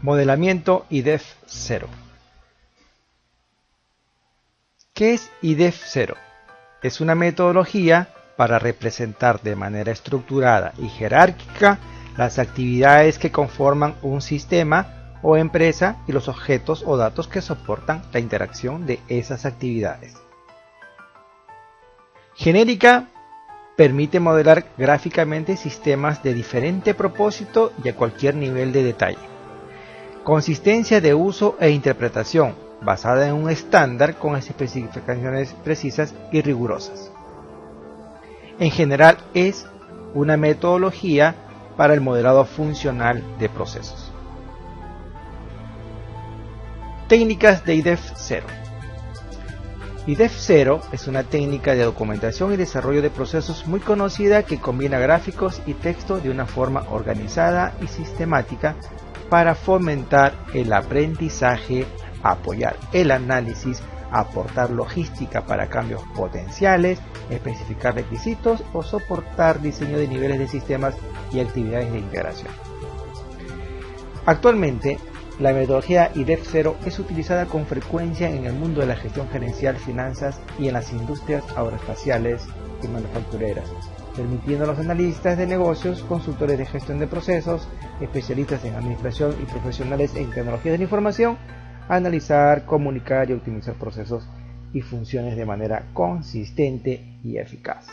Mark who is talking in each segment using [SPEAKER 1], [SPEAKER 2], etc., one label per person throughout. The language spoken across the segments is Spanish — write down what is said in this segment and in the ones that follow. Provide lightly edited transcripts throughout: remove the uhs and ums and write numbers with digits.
[SPEAKER 1] Modelamiento IDEF 0. ¿Qué es IDEF 0? Es una metodología para representar de manera estructurada y jerárquica las actividades que conforman un sistema o empresa y los objetos o datos que soportan la interacción de esas actividades. Genérica, permite modelar gráficamente sistemas de diferente propósito y a cualquier nivel de detalle. Consistencia de uso e interpretación, basada en un estándar con especificaciones precisas y rigurosas. En general es una metodología para el modelado funcional de procesos. Técnicas de IDEF 0. IDEF 0 es una técnica de documentación y desarrollo de procesos muy conocida que combina gráficos y texto de una forma organizada y sistemática para fomentar el aprendizaje, apoyar el análisis, aportar logística para cambios potenciales, especificar requisitos o soportar diseño de niveles de sistemas y actividades de integración. Actualmente, la metodología IDEF 0 es utilizada con frecuencia en el mundo de la gestión gerencial, finanzas y en las industrias aeroespaciales y manufactureras, permitiendo a los analistas de negocios, consultores de gestión de procesos, especialistas en administración y profesionales en tecnologías de la información, analizar, comunicar y optimizar procesos y funciones de manera consistente y eficaz.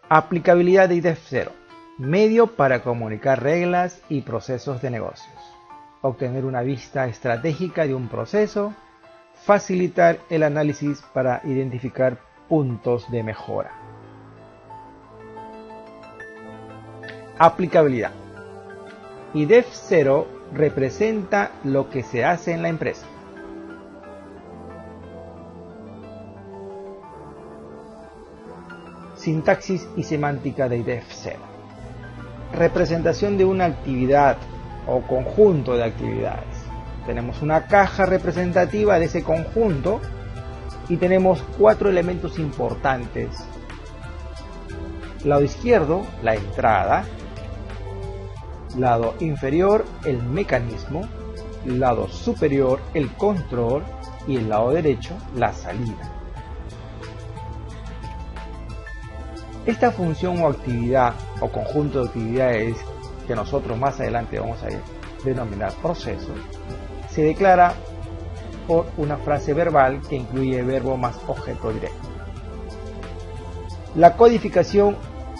[SPEAKER 1] Aplicabilidad de IDEF 0. Medio para comunicar reglas y procesos de negocios. Obtener una vista estratégica de un proceso. Facilitar el análisis para identificar puntos de mejora. Aplicabilidad. IDEF 0 representa lo que se hace en la empresa. Sintaxis y semántica de IDEF 0. Representación de una actividad o conjunto de actividades. Tenemos una caja representativa de ese conjunto y tenemos 4 elementos importantes. Lado izquierdo, la entrada. Lado inferior, el mecanismo. Lado superior, el control. Y el lado derecho, la salida. Esta función o actividad o conjunto de actividades que nosotros más adelante vamos a denominar proceso, se declara por una frase verbal que incluye verbo más objeto directo. La codificación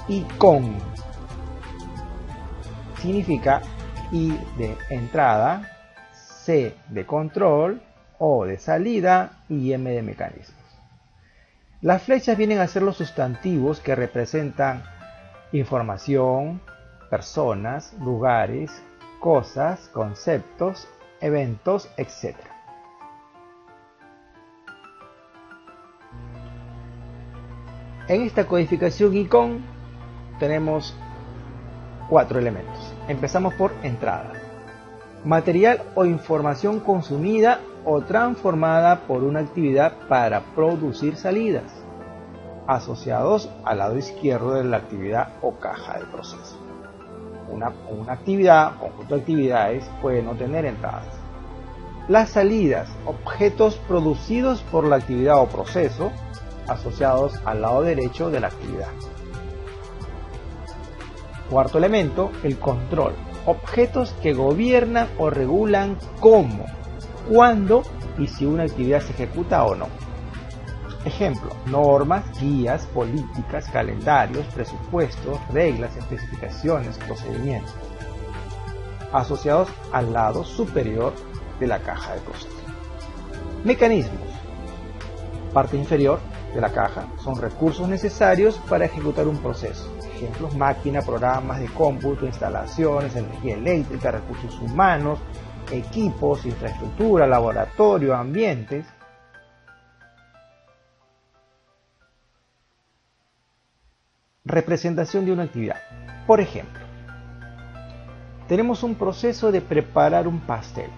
[SPEAKER 1] ICON significa I de entrada, C de control, O de salida y M de mecanismos. Las flechas vienen a ser los sustantivos que representan información, personas, lugares, cosas, conceptos, eventos, etc. En esta codificación ICON tenemos 4 elementos. Empezamos por entrada. Material o información consumida o transformada por una actividad para producir salidas, asociados al lado izquierdo de la actividad o caja de proceso. Una actividad, conjunto de actividades, puede no tener entradas. Las salidas, objetos producidos por la actividad o proceso, asociados al lado derecho de la actividad. Cuarto elemento, el control. Objetos que gobiernan o regulan cómo, cuándo y si una actividad se ejecuta o no. Ejemplo, normas, guías, políticas, calendarios, presupuestos, reglas, especificaciones, procedimientos. Asociados al lado superior de la caja de proceso. Mecanismos. Parte inferior de la caja son recursos necesarios para ejecutar un proceso. Ejemplos, máquina, programas de cómputo, instalaciones, energía eléctrica, recursos humanos, equipos, infraestructura, laboratorio, ambientes. Representación de una actividad. Por ejemplo, tenemos un proceso de preparar un pastel.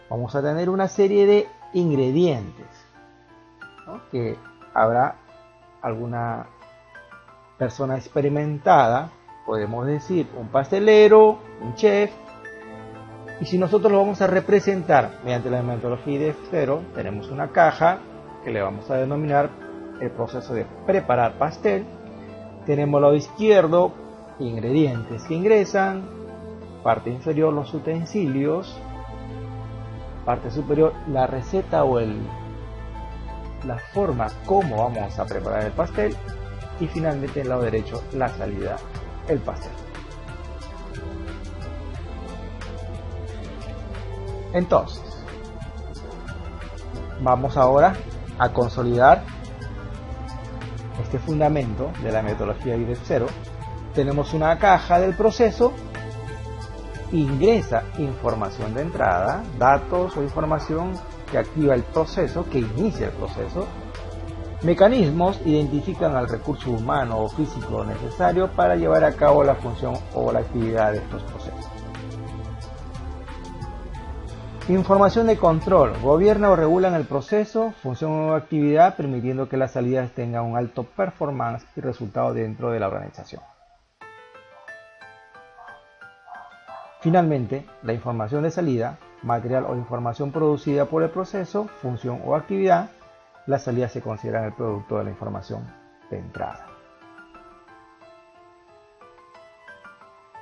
[SPEAKER 1] Vamos a tener una serie de ingredientes, ¿no? Que habrá alguna persona experimentada, podemos decir un pastelero, un chef. Y si nosotros lo vamos a representar mediante la metodología IDF0, tenemos una caja que le vamos a denominar el proceso de preparar pastel. Tenemos al lado izquierdo ingredientes que ingresan, parte inferior los utensilios, parte superior la receta o la forma como vamos a preparar el pastel, y finalmente en el lado derecho la salida, el pastel. Entonces, vamos ahora a consolidar este fundamento de la metodología IDF0. Tenemos una caja del proceso, ingresa información de entrada, datos o información que activa el proceso, que inicia el proceso. Mecanismos identifican al recurso humano o físico necesario para llevar a cabo la función o la actividad de estos procesos. Información de control. Gobierna o regulan el proceso, función o actividad, permitiendo que las salidas tengan un alto performance y resultado dentro de la organización. Finalmente, la información de salida, material o información producida por el proceso, función o actividad. Las salidas se consideran el producto de la información de entrada.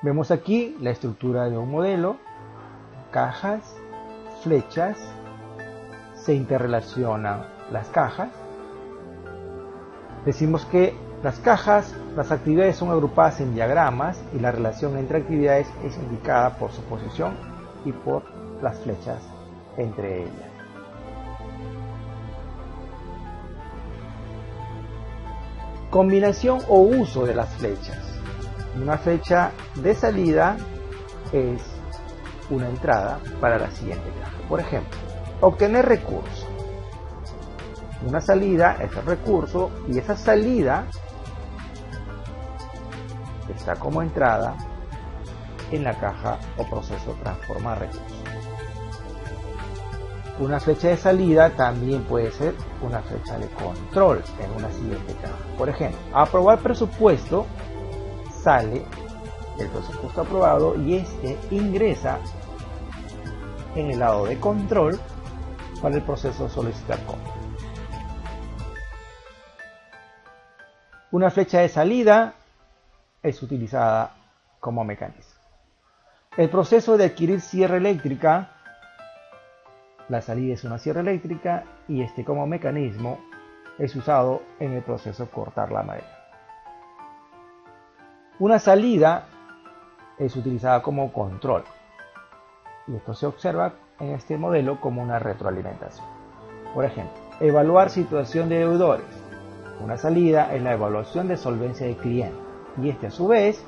[SPEAKER 1] Vemos aquí la estructura de un modelo, cajas, flechas, se interrelacionan las cajas. Decimos que las cajas, las actividades son agrupadas en diagramas y la relación entre actividades es indicada por su posición y por las flechas entre ellas. Combinación o uso de las flechas. Una flecha de salida es una entrada para la siguiente caja. Por ejemplo, obtener recursos. Una salida es el recurso y esa salida está como entrada en la caja o proceso transformar recursos. Una flecha de salida también puede ser una flecha de control en una siguiente caja. Por ejemplo, aprobar presupuesto, sale el presupuesto aprobado y este ingresa en el lado de control para el proceso solicitar compra. Una flecha de salida es utilizada como mecanismo. El proceso de adquirir sierra eléctrica, la salida es una sierra eléctrica y este como mecanismo es usado en el proceso cortar la madera. Una salida es utilizada como control y esto se observa en este modelo como una retroalimentación. Por ejemplo, evaluar situación de deudores. Una salida es la evaluación de solvencia del cliente y este a su vez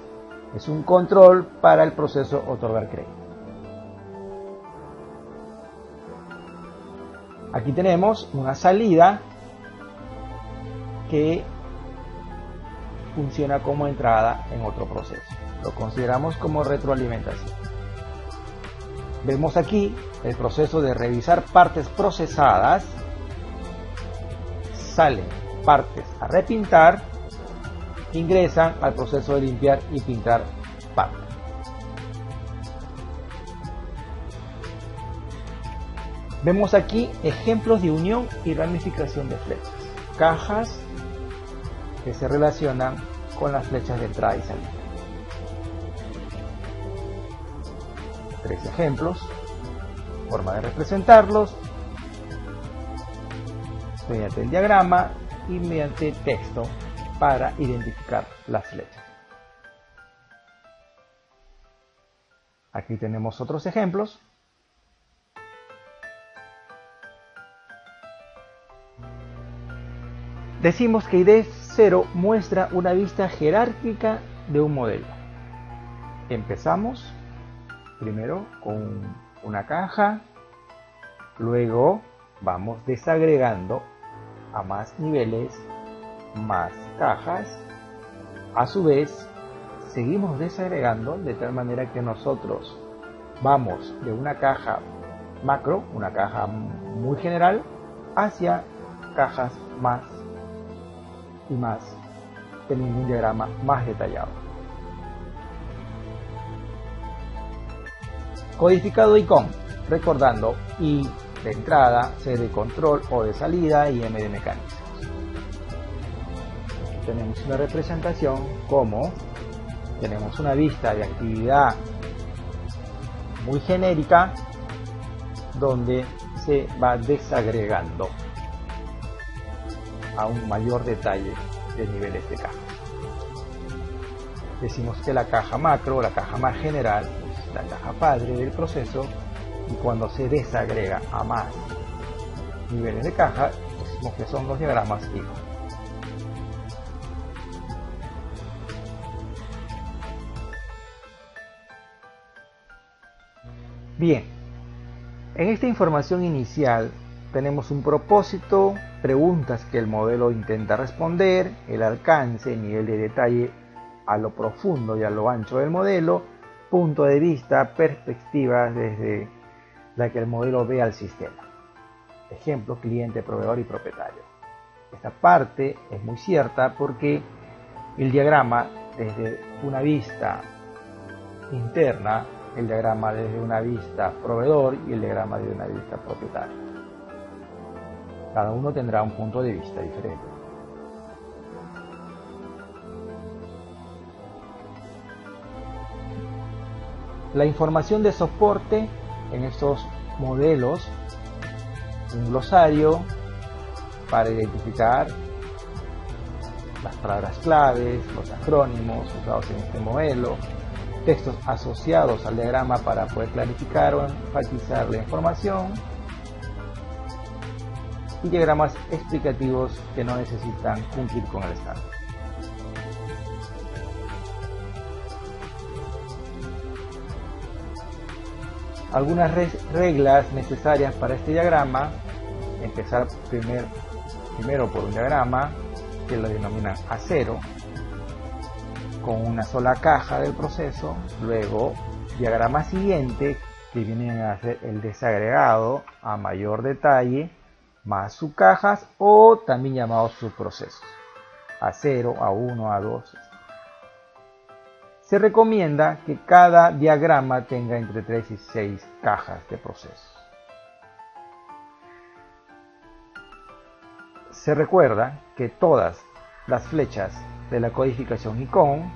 [SPEAKER 1] es un control para el proceso otorgar crédito. Aquí tenemos una salida que funciona como entrada en otro proceso. Lo consideramos como retroalimentación. Vemos aquí el proceso de revisar partes procesadas. Salen partes a repintar, ingresan al proceso de limpiar y pintar partes. Vemos aquí ejemplos de unión y ramificación de flechas. Cajas que se relacionan con las flechas de entrada y salida. 3 ejemplos, forma de representarlos, mediante el diagrama y mediante texto para identificar las flechas. Aquí tenemos otros ejemplos. Decimos que IDF0 muestra una vista jerárquica de un modelo. Empezamos primero con una caja, luego vamos desagregando a más niveles, más cajas. A su vez, seguimos desagregando de tal manera que nosotros vamos de una caja macro, una caja muy general, hacia cajas más y más teniendo un diagrama más detallado. Codificado y con, recordando I de entrada, C de control o de salida y M de mecanismos. Tenemos una representación como tenemos una vista de actividad muy genérica donde se va desagregando a un mayor detalle de niveles de caja. Decimos que la caja macro, la caja más general, es la caja padre del proceso, y cuando se desagrega a más niveles de caja, decimos que son los diagramas hijos. Bien, en esta información inicial tenemos un propósito, preguntas que el modelo intenta responder, el alcance, el nivel de detalle a lo profundo y a lo ancho del modelo, punto de vista, perspectivas desde la que el modelo ve al sistema. Ejemplo, cliente, proveedor y propietario. Esta parte es muy cierta porque el diagrama desde una vista interna, el diagrama desde una vista proveedor y el diagrama desde una vista propietario. Cada uno tendrá un punto de vista diferente. La información de soporte en estos modelos, un glosario para identificar las palabras claves, los acrónimos usados en este modelo, textos asociados al diagrama para poder clarificar o enfatizar la información, y diagramas explicativos que no necesitan cumplir con el estándar. Algunas reglas necesarias para este diagrama: empezar primero por un diagrama que lo denominan A0, con una sola caja del proceso, luego diagrama siguiente que viene a hacer el desagregado a mayor detalle más subcajas o también llamados subprocesos, A0, A1, A2. Se recomienda que cada diagrama tenga entre 3 y 6 cajas de procesos. Se recuerda que todas las flechas de la codificación ICON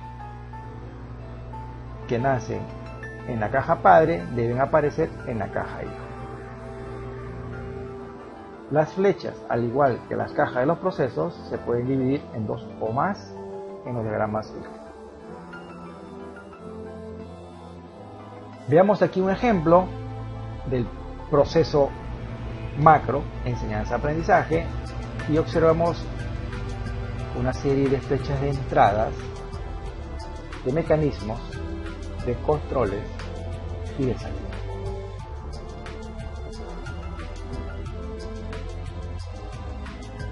[SPEAKER 1] que nacen en la caja padre deben aparecer en la caja hijo. Las flechas, al igual que las cajas de los procesos, se pueden dividir en 2 o más en los diagramas hijo. Veamos aquí un ejemplo del proceso macro, enseñanza-aprendizaje, y observamos una serie de flechas de entradas, de mecanismos, de controles y de salida.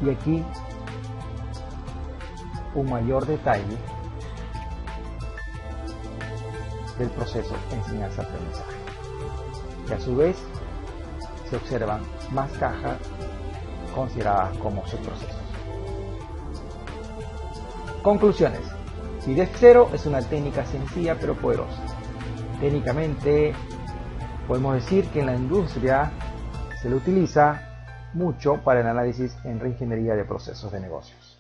[SPEAKER 1] Y aquí un mayor detalle del proceso enseñanza-aprendizaje, que a su vez se observan más cajas consideradas como subprocesos. Conclusiones. CIDEF0 es una técnica sencilla pero poderosa. Técnicamente podemos decir que en la industria se le utiliza mucho para el análisis en reingeniería de procesos de negocios.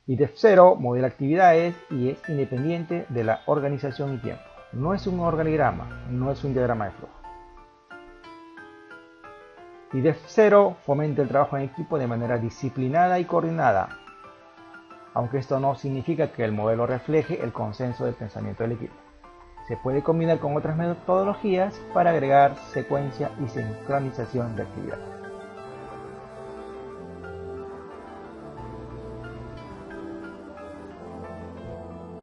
[SPEAKER 1] IDEF0 modela actividades y es independiente de la organización y tiempo. No es un organigrama, no es un diagrama de flujo. IDEF0 fomenta el trabajo en equipo de manera disciplinada y coordinada, aunque esto no significa que el modelo refleje el consenso del pensamiento del equipo. Se puede combinar con otras metodologías para agregar secuencia y sincronización de actividades.